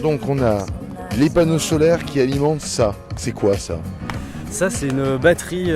donc on a les panneaux solaires qui alimentent ça. C'est quoi ça? Ça, c'est une batterie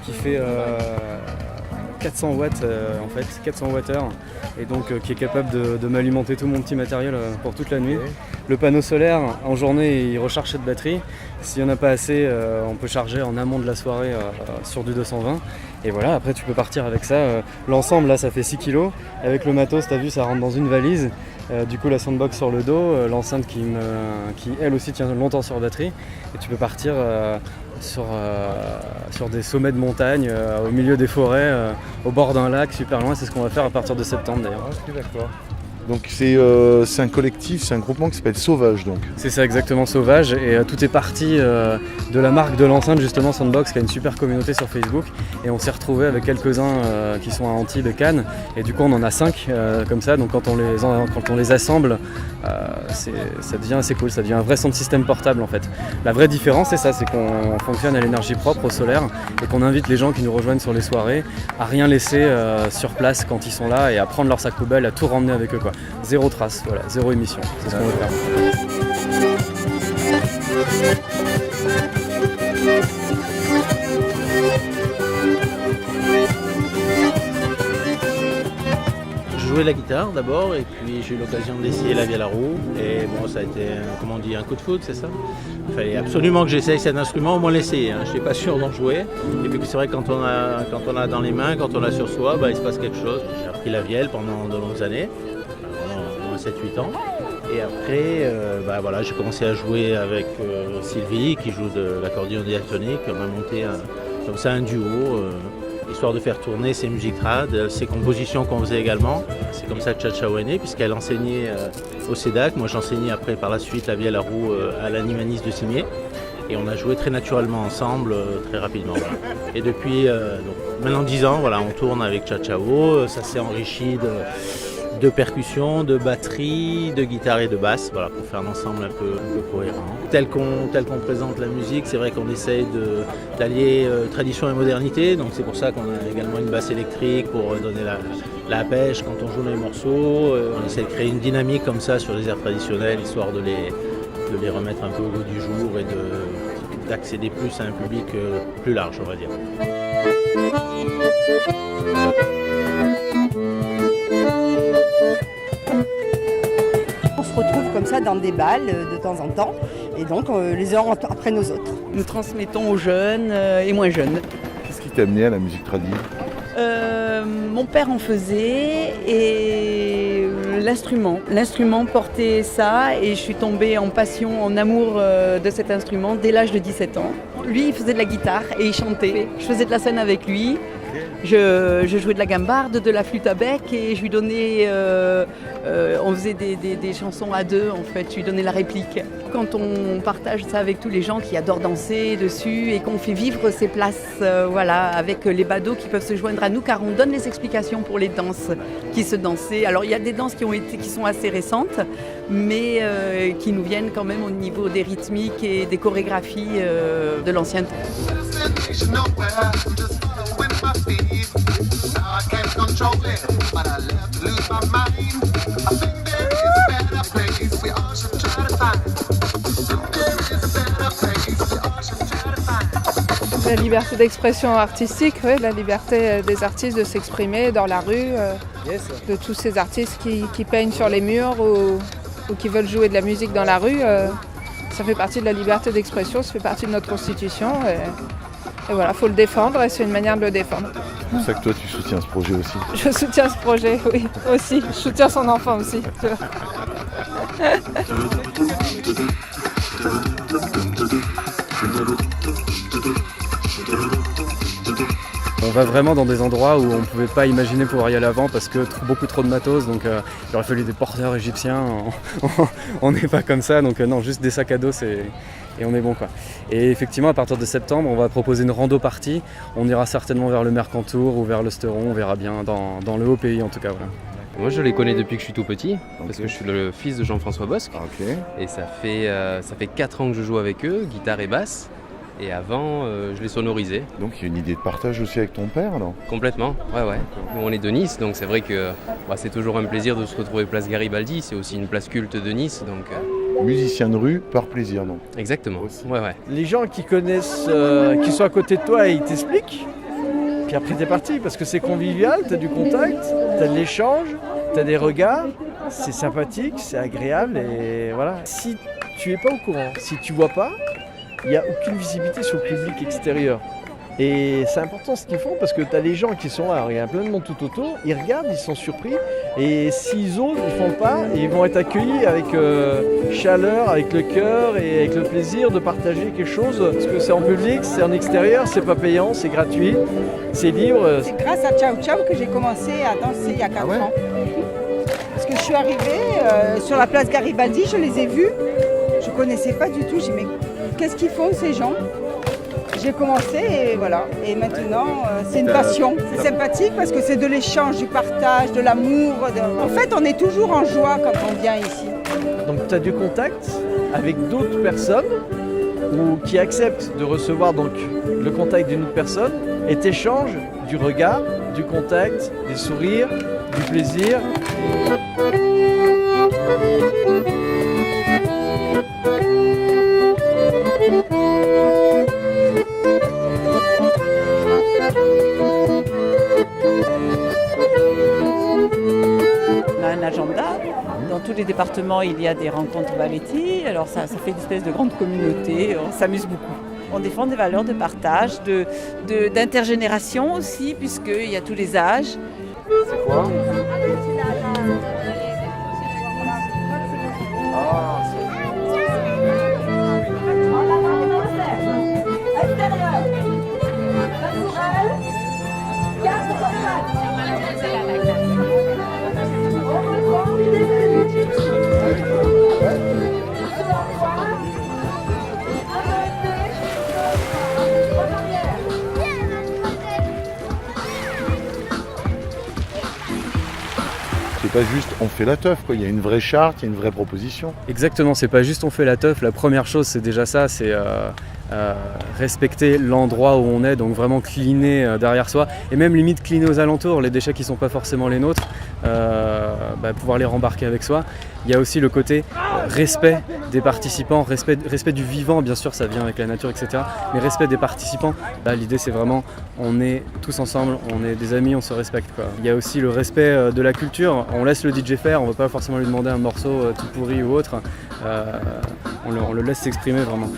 qui fait 400 watts en fait, 400 Wh, et donc qui est capable de m'alimenter tout mon petit matériel pour toute la nuit. Le panneau solaire, en journée, il recharge cette batterie. S'il n'y en a pas assez, on peut charger en amont de la soirée sur du 220. Et voilà, après tu peux partir avec ça. L'ensemble, là, ça fait 6 kg. Avec le matos, tu as vu, ça rentre dans une valise. Du coup, la soundbox sur le dos, l'enceinte qui elle aussi tient longtemps sur batterie. Et tu peux partir sur des sommets de montagne, au milieu des forêts, au bord d'un lac, super loin. C'est ce qu'on va faire à partir de septembre d'ailleurs. Ok, d'accord. Donc c'est un collectif, c'est un groupement qui s'appelle Sauvage donc. C'est ça exactement, Sauvage, et tout est parti de la marque de l'enceinte justement, Soundbox, qui a une super communauté sur Facebook, et on s'est retrouvé avec quelques-uns qui sont à Antibes et Cannes, et du coup on en a 5 comme ça, donc quand on les assemble, ça devient assez cool, ça devient un vrai sound system portable en fait. La vraie différence c'est ça, c'est qu'on fonctionne à l'énergie propre, au solaire, et qu'on invite les gens qui nous rejoignent sur les soirées à rien laisser sur place quand ils sont là, et à prendre leur sac poubelle, à tout remmener avec eux quoi. Zéro trace, voilà, zéro émission, c'est ce qu'on veut faire. Je jouais la guitare d'abord et puis j'ai eu l'occasion d'essayer la vielle à roue et bon ça a été un coup de foudre, c'est ça. Il fallait absolument que j'essaye cet instrument, au moins l'essayer, je n'étais pas sûr d'en jouer. Et puis c'est vrai que quand on a dans les mains, quand on a sur soi, il se passe quelque chose. J'ai appris la vielle pendant de longues années. 7-8 ans, et après j'ai commencé à jouer avec Sylvie qui joue de l'accordéon diatonique. On a monté comme ça un duo histoire de faire tourner ses musiques trad, ses compositions qu'on faisait également. C'est comme ça que Tcha-Tcha-O est née, puisqu'elle enseignait au CEDAC. Moi j'enseignais après par la suite la vielle à roue à l'animaniste de Cimier, et on a joué très naturellement ensemble très rapidement. Voilà. Et depuis maintenant 10 ans, on tourne avec Tcha-Tcha-O. Ça s'est enrichi de percussions, de batterie, de guitare et de basse, pour faire un ensemble un peu cohérent. Tel qu'on présente la musique, c'est vrai qu'on essaye d'allier tradition et modernité, donc c'est pour ça qu'on a également une basse électrique pour donner la pêche quand on joue les morceaux. On essaie de créer une dynamique comme ça sur les airs traditionnels, histoire de les remettre un peu au goût du jour et d'accéder plus à un public plus large, on va dire. On se retrouve comme ça dans des balles de temps en temps, et donc les uns après nos autres. Nous transmettons aux jeunes et moins jeunes. Qu'est-ce qui t'a amené à la musique tradie? Mon père en faisait, et l'instrument portait ça, et je suis tombée en passion, en amour de cet instrument dès l'âge de 17 ans. Lui il faisait de la guitare et il chantait, je faisais de la scène avec lui. Je jouais de la gambarde, de la flûte à bec, et je lui donnais, on faisait des chansons à deux en fait, je lui donnais la réplique. Quand on partage ça avec tous les gens qui adorent danser dessus et qu'on fait vivre ces places, avec les badauds qui peuvent se joindre à nous, car on donne les explications pour les danses qui se dansaient. Alors il y a des danses qui sont assez récentes, mais qui nous viennent quand même au niveau des rythmiques et des chorégraphies de l'ancien temps. La liberté d'expression artistique, la liberté des artistes de s'exprimer dans la rue, de tous ces artistes qui peignent sur les murs ou qui veulent jouer de la musique dans la rue. Ça fait partie de la liberté d'expression, ça fait partie de notre constitution. Et voilà, il faut le défendre, et c'est une manière de le défendre. C'est pour ça que toi tu soutiens ce projet aussi? Je soutiens ce projet, oui, aussi. Je soutiens son enfant aussi. On va vraiment dans des endroits où on ne pouvait pas imaginer pouvoir y aller avant parce que beaucoup trop de matos, donc il aurait fallu des porteurs égyptiens, on n'est pas comme ça, donc non, juste des sacs à dos et on est bon quoi. Et effectivement à partir de septembre on va proposer une rando partie, on ira certainement vers le Mercantour ou vers l'Osteron, on verra bien dans le haut pays en tout cas. Voilà. Moi je les connais depuis que je suis tout petit, parce que je suis le fils de Jean-François Bosque, et ça fait 4 ans que je joue avec eux, guitare et basse. Et avant, je les sonorisais. Donc il y a une idée de partage aussi avec ton père, non? Complètement, ouais. Nous, on est de Nice, donc c'est vrai que c'est toujours un plaisir de se retrouver place Garibaldi. C'est aussi une place culte de Nice, donc musicien de rue par plaisir, donc. Exactement. Ouais. Les gens qui connaissent, qui sont à côté de toi, ils t'expliquent. Puis après t'es parti parce que c'est convivial, t'as du contact, t'as de l'échange, t'as des regards, c'est sympathique, c'est agréable et voilà. Si tu es pas au courant, si tu vois pas, il n'y a aucune visibilité sur le public extérieur. Et c'est important ce qu'ils font parce que tu as les gens qui sont là, il y a plein de monde tout autour, ils regardent, ils sont surpris et s'ils osent, ils font pas et ils vont être accueillis avec chaleur, avec le cœur et avec le plaisir de partager quelque chose parce que c'est en public, c'est en extérieur, c'est pas payant, c'est gratuit, c'est libre. C'est grâce à Ciao Ciao que j'ai commencé à danser il y a 4 ans. Parce que je suis arrivée sur la place Garibaldi, je les ai vus, je connaissais pas du tout, j'ai dit mais qu'est-ce qu'ils font ces gens ? J'ai commencé et voilà. Et maintenant, c'est une passion. C'est sympathique parce que c'est de l'échange, du partage, de l'amour. En fait, on est toujours en joie quand on vient ici. Donc tu as du contact avec d'autres personnes ou qui acceptent de recevoir donc, le contact d'une autre personne et t'échanges du regard, du contact, des sourires, du plaisir. On a un agenda. Dans tous les départements, il y a des rencontres Valetti. Alors ça fait une espèce de grande communauté. On s'amuse beaucoup. On défend des valeurs de partage, d'intergénération aussi, puisqu'il y a tous les âges. C'est quoi ? C'est pas juste on fait la teuf, quoi. Il y a une vraie charte, il y a une vraie proposition. Exactement, c'est pas juste on fait la teuf, la première chose c'est déjà ça, c'est respecter l'endroit où on est, donc vraiment cleaner derrière soi, et même limite cleaner aux alentours, les déchets qui sont pas forcément les nôtres, pouvoir les rembarquer avec soi. Il y a aussi le côté respect des participants, respect du vivant, bien sûr ça vient avec la nature, etc. Mais respect des participants, là l'idée c'est vraiment on est tous ensemble, on est des amis, on se respecte, quoi. Il y a aussi le respect de la culture, on laisse le DJ faire, on ne va pas forcément lui demander un morceau tout pourri ou autre, on le laisse s'exprimer vraiment.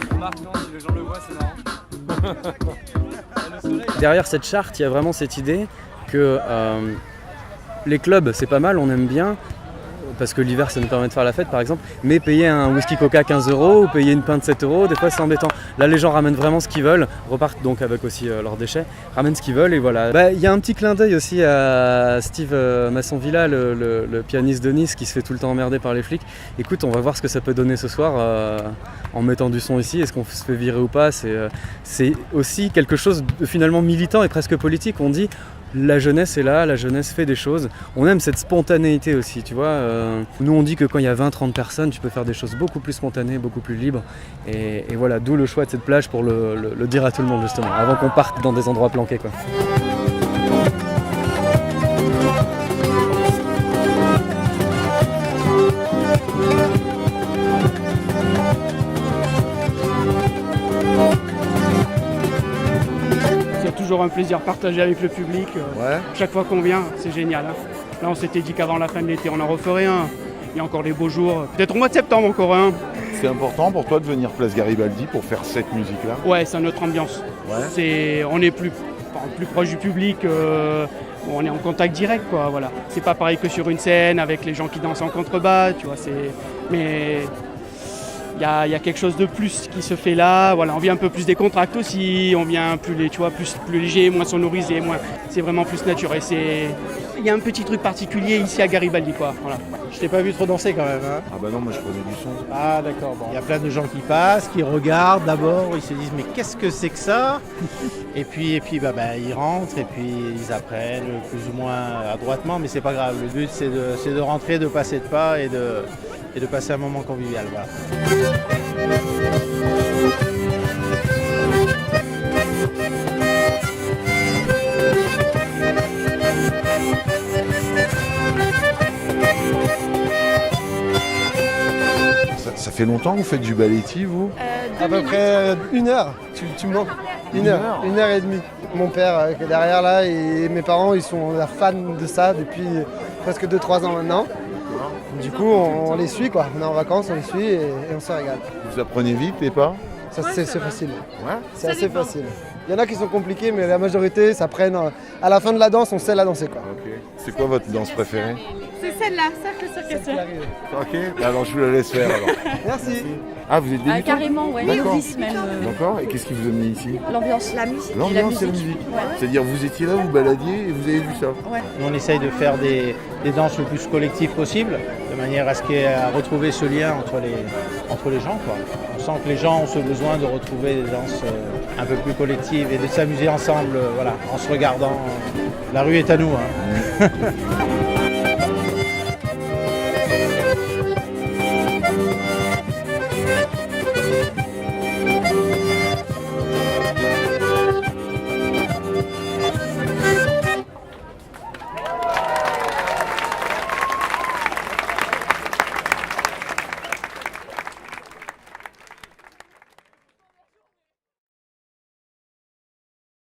Derrière cette charte, il y a vraiment cette idée que les clubs c'est pas mal, on aime bien, parce que l'hiver ça nous permet de faire la fête par exemple, mais payer un whisky coca 15 € ou payer une pinte 7 €, des fois c'est embêtant. Là les gens ramènent vraiment ce qu'ils veulent, repartent donc avec aussi leurs déchets, ramènent ce qu'ils veulent et voilà. Il y a un petit clin d'œil aussi à Steve Massonvilla, le pianiste de Nice qui se fait tout le temps emmerder par les flics. Écoute, on va voir ce que ça peut donner ce soir en mettant du son ici, est-ce qu'on se fait virer ou pas, c'est aussi quelque chose de finalement militant et presque politique. On dit la jeunesse est là, la jeunesse fait des choses. On aime cette spontanéité aussi, tu vois. Nous on dit que quand il y a 20-30 personnes, tu peux faire des choses beaucoup plus spontanées, beaucoup plus libres. Et voilà, d'où le choix de cette plage pour le dire à tout le monde justement, avant qu'on parte dans des endroits planqués, quoi. Un plaisir partagé avec le public. Chaque fois qu'on vient, c'est génial. Hein. Là, on s'était dit qu'avant la fin de l'été, on en referait un. Il y a encore les beaux jours. Peut-être au mois de septembre, encore un. C'est important pour toi de venir place Garibaldi pour faire cette musique-là ? Ouais, c'est notre ambiance. On est plus proche du public. On est en contact direct, quoi. Voilà. C'est pas pareil que sur une scène avec les gens qui dansent en contrebas, tu vois. Mais il y a quelque chose de plus qui se fait là. Voilà, on vient un peu plus décontracté aussi, on vient plus léger, moins sonorisé, c'est vraiment plus naturel. Il y a un petit truc particulier ici à Garibaldi, quoi. Voilà. Je t'ai pas vu trop danser quand même. Hein. Ah bah non, moi je prenais du son. Ah d'accord, bon. Il y a plein de gens qui passent, qui regardent d'abord, ils se disent mais qu'est-ce que c'est que ça ? Et puis ils rentrent et puis ils apprennent plus ou moins adroitement, mais c'est pas grave. Le but c'est de rentrer, de passer de pas et de passer un moment convivial. Voilà. Ça fait fait longtemps que vous faites du balletti, vous? À peu près 1 heure, tu me mens. Une heure et demie. Mon père qui est derrière là et mes parents ils sont fans de ça depuis presque 2-3 ans maintenant. Du coup on les suit quoi, on est en vacances, on les suit et on se régale. Vous apprenez vite les pas? Ça c'est facile. Ouais. C'est assez facile. Il y en a qui sont compliqués mais la majorité s'apprennent. À la fin de la danse on sait la danser quoi. Ok. C'est quoi votre danse préférée? C'est celle-là, cercle sur question. Ok, alors je vous la laisse faire alors. Merci. Ah, vous êtes débutante? Carrément, ouais. D'accord. Novice même. D'accord, et qu'est-ce qui vous a amené ici? L'ambiance, la musique. L'ambiance et la musique. C'est-à-dire vous étiez là, vous baladiez et vous avez vu ça? Nous, on essaye de faire des danses le plus collectives possible, de manière à retrouver ce lien entre les gens, quoi. On sent que les gens ont ce besoin de retrouver des danses un peu plus collectives et de s'amuser ensemble, voilà, en se regardant. La rue est à nous. Hein.